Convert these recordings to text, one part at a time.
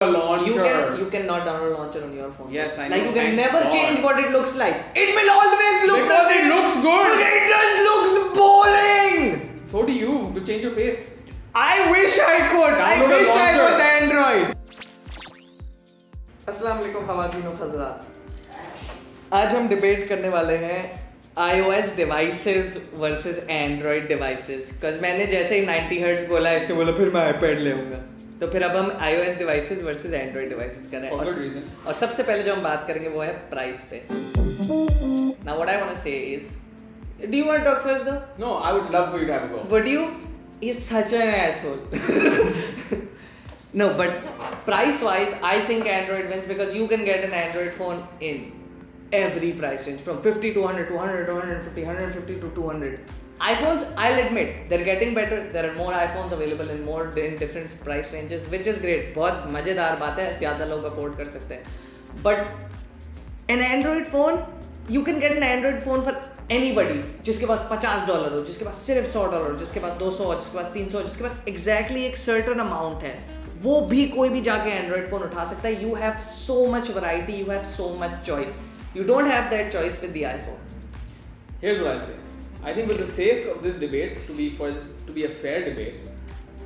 launcher. You cannot download launcher on your phone. Yes, I know. Like you can Thank never God. change what it looks like. It will always look Because the it same. looks good. It just looks boring. So do you to change your face. I wish I could. I Download a wish I launcher. was Android. अस्सलाम वालेकुम ख़वातीन व हज़रात. आज हम debate करने वाले हैं iOS devices versus Android devices. Cause मैंने जैसे ही 90 Hz बोला इसने बोला फिर मैं iPad ले आऊँगा. तो फिर अब हम iOS devices versus Android devices कर रहे For हैं. good reason. और सबसे पहले जो हम बात करेंगे वो है प्राइस पे. Now what I want to say is, do you want to talk first though? No, I would love for you to have a go. Would you? He's such an asshole. No, but price-wise, I think Android wins because you can get an Android phone in every price range from 50 to 100, 200, 250, 150 to 200. iPhones, I'll admit, they're getting better. There are more iPhones available in different price ranges, which is great. बहुत मजेदार बात है, ज़्यादा लोग afford कर सकते हैं. But an Android phone, you can get an Android phone for anybody. जिसके पास $50 हो, जिसके पास सिर्फ $100 हो, जिसके पास 200 हो, जिसके पास 300 हो, जिसके पास exactly एक certain amount है, वो भी कोई भी जाके Android phone उठा सकता है. You have so much variety, you have so much choice. You don't have that choice with the iPhone. Here's what I'll say. I think, with the sake of this debate, to be a fair debate,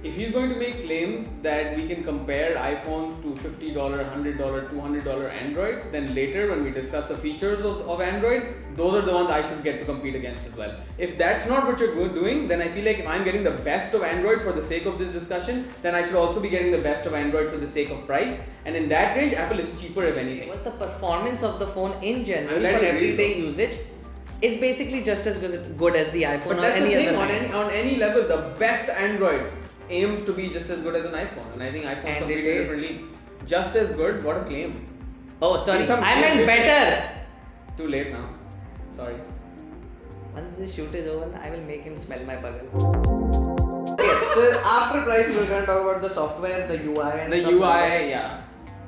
if he's going to make claims that we can compare iPhones to $50, $100, $200 Androids, then later when we discuss the features of Android, those are the ones I should get to compete against as well. If that's not what you're doing, then I feel like if I'm getting the best of Android for the sake of this discussion, then I should also be getting the best of Android for the sake of price. And in that range, Apple is cheaper if anything. What's the performance of the phone in general Let for me read everyday though. usage is basically just as good as the iPhone But or that's any the thing, other brand. on any level, the best Android aims to be just as good as an iPhone. And I think iPhone And completely it is. differently. Just as good, what a claim. Oh, sorry. Some I meant difference. better. Too late now. Sorry. Once this shoot is over, I will make him smell my bagel. Okay, so after price, we're going to talk about the software, the UI, and The stuff UI, like that. yeah.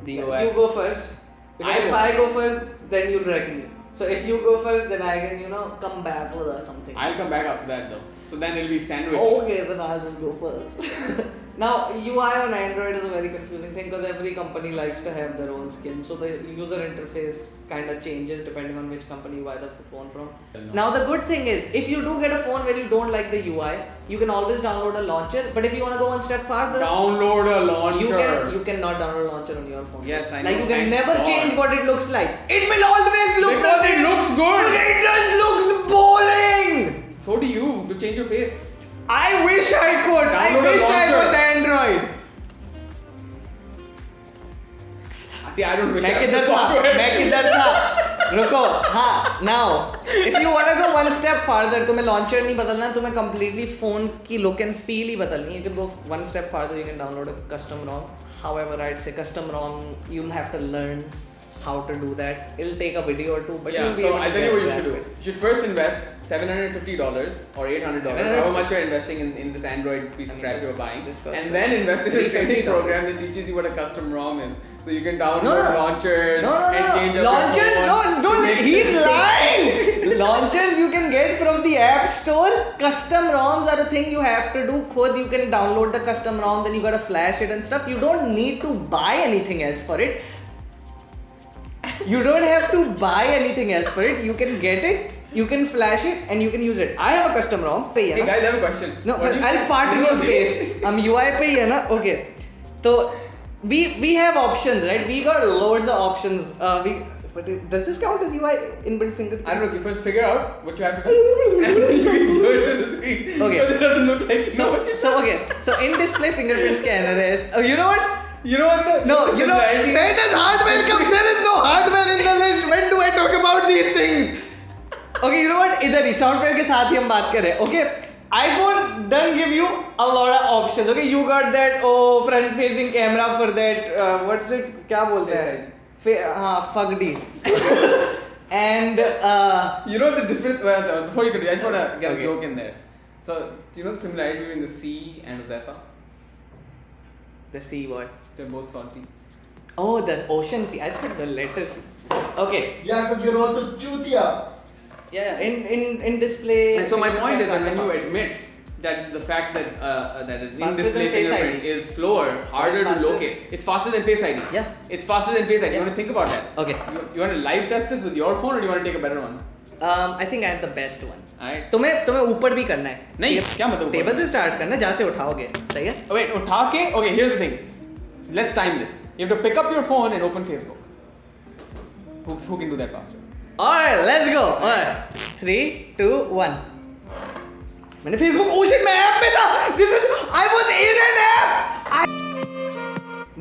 The You OS. go first. Because if I go first, then you'll wreck me. So if you go first, then I can, come back with something. I'll come back after that though. So then it'll be sandwich. Okay, then I'll just go first. Now, UI on Android is a very confusing thing because every company likes to have their own skin. So the user interface kind of changes depending on which company you buy the phone from. Now, the good thing is, if you do get a phone where you don't like the UI, you can always download a launcher. But if you want to go one step farther, Download a launcher. you cannot download a launcher on your phone. Yes, I Like know. you can Thank never God. change what it looks like. It will always look Because the it same. looks good. It just looks boring. So do you to change your face. I wish I could. I Download a wish I launcher. was Android. See, I don't wish मैं I was किधर था? software. मैं किधर था? रुको. हाँ. Now, if you wanna go one step farther, तुम्हें launcher नहीं बदलना, तुम्हें completely phone की look and feel ही बदलनी है. You can go one step farther. You can download a custom ROM. However, I'd say custom ROM, you'll have to learn how to do that. It'll take a video or two, but Yeah, you'll be so able to I'll tell you what you grasp should do. it. You should first invest $750 or $800, however much you're investing in this Android piece of crap you're buying, this costs and then invest in a training $350. program that teaches you what a custom ROM is. So you can download No. launchers No. and change up Launchers, your phone. no, Make he's this- lying. Launchers you can get from the App Store. Custom ROMs are a thing you have to do. Khud you can download the custom ROM, then you gotta flash it and stuff. You don't need to buy anything else for it. You don't have to buy anything else for it. You can get it, you can flash it, and you can use it. I have a custom ROM. Pay Hey guys, I have a question. No, What but do you I'll think- fart in you your know face. UI पे ही है ना? Okay. So we have options, right? We got loads of options. Does this count as UI inbuilt fingerprints? I don't know. You first figure out what you have to do, and then you can show it to the screen. Okay. Because it doesn't look like you know what you're So in-display fingerprint scanner is. Oh, you know what? You know what the No, you know. similarity- Where does hardware come? There is no hardware in the list. When do I talk about these things? Okay, you know what? इधर ही software के साथ ही हम बात कर रहे हैं. Okay. iPhone doesn't give you a lot of options. Okay, you got that front-facing camera for that. What's it? क्या बोलते हैं? हाँ, FUGD. And You know the difference. Well, before you continue, I just want to get Okay. a joke in there. So, do you know the similarity between the C and Zephyr? the C what? They're both salty. Oh, the ocean sea. I thought the letter C. Okay. Yeah, so you're also chutia. Yeah, in display. And so my point is that when you fingerprints are admit that the fact that that is Faster than in-display Face fingerprint ID. is slower, harder to faster. locate. It's faster than Face ID. Yeah. It's faster than Face ID. You Yes. want to think about that. Okay. You want to live test this with your phone, or do you want to take a better one? I think I have the best one. Alright. तुम्हें ऊपर भी करना है. नहीं, क्या मतलब ऊपर? Table से स्टार्ट करना है, जहाँ से उठाओगे, सही है? Wait, उठा के. Okay, here's the thing. Let's time this. You have to pick up your phone and open Facebook. Who can do that faster? Alright, let's go. Alright, 3, 2, 1. मैंने Facebook, oh shit, मैं ऐप में था. I was in an app.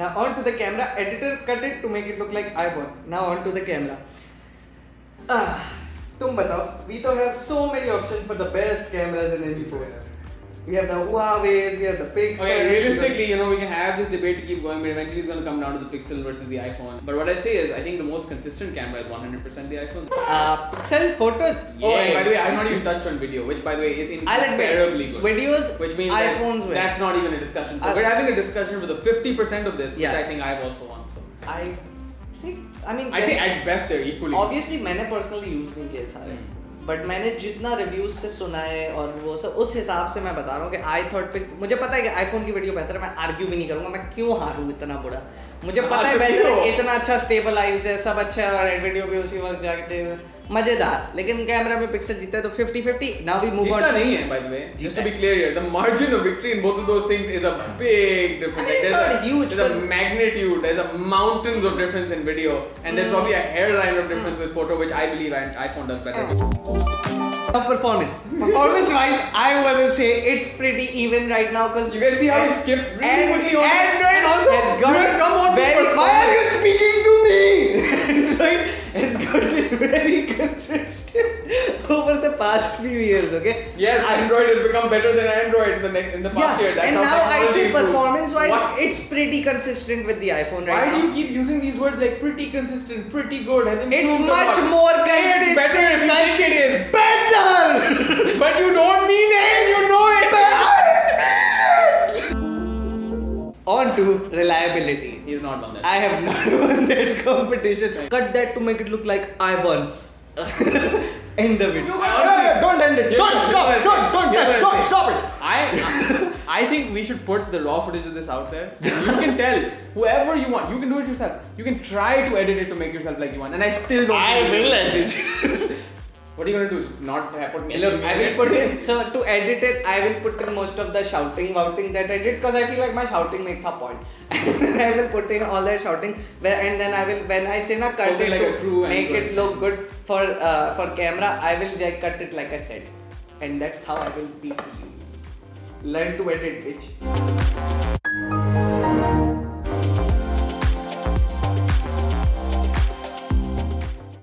Now on to the camera. Editor cut it to make it look like iPhone. Now on to the camera. तुम बताओ. We don't have so many options for the best cameras in any phone. We have the Huawei, we have the Pixel. Okay, realistically, we can have this debate to keep going, but eventually it's going to come down to the Pixel versus the iPhone. But what I'd say is, I think the most consistent camera is 100% the iPhone. Pixel photos. Oh, and by the way, I've not even touched on video, which by the way is incomparably good. Videos, Which means iPhones win. that's not even a discussion. So we're having a discussion with the 50% of this, Yeah. which I think I've also won. So I I think at best they're equally. Obviously मैंने personally use नहीं किए सारे. But मैंने जितना reviews से सुना है और वो सब उस हिसाब से मैं बता रहा हूँ कि आई थॉट पे मुझे पता है कि आईफोन की वीडियो बेहतर है. मैं आर्ग्यू भी नहीं करूँगा. मैं क्यों हारूँ इतना बुरा. मुझे पता है बेहतर है, इतना अच्छा स्टेबलाइज्ड है, सब अच्छा है और वीडियो भी उसी वक्त जाके मजेदार. लेकिन कैमरा में पिक्सल जीता है तो 50-50. Now we move on. जीता नहीं है, by the way. Just to be clear here, the margin of victory in both of those things is a big difference. It's not huge. There's a magnitude. There's a mountains of difference in video, and there's probably a hairline of difference with photo, which I believe iPhone does better. Performance wise, I want to say it's pretty even right now because You guys see how you skipped really quickly on Android also has got you have come on to very. performance. Why are you speaking to me? Android has gotten very consistent over the past few years. Okay. Yes, Android has become better than Android in the past year. That's and how now I'd technology say improves. performance-wise, What? it's pretty consistent with the iPhone Why right now. do you keep using these words like pretty consistent, pretty good? Has improved It's a much lot? more Say consistent. it's better if you think it is. Better. But you don't mean it. You know it. On to reliability. He's not done that. I have not won that competition. Cut that to make it look like I won. End the video. Don't end it. Don't stop. Don't touch. Don't stop it. I think we should put the raw footage of this out there. You can tell whoever you want. You can do it yourself. You can try to edit it to make yourself like you want. And I still don't. I think you will can. edit. What are you gonna do? Not put me. Look, I will put in. So to edit it, I will put in most of the shouting that I did because I feel like my shouting makes a point. And I will put in all that shouting, and then I will, when I say na cut Spoken it like a to true make Android. it look good for camera, I will just cut it like I said, and that's how I will beat you. Learn to edit, bitch.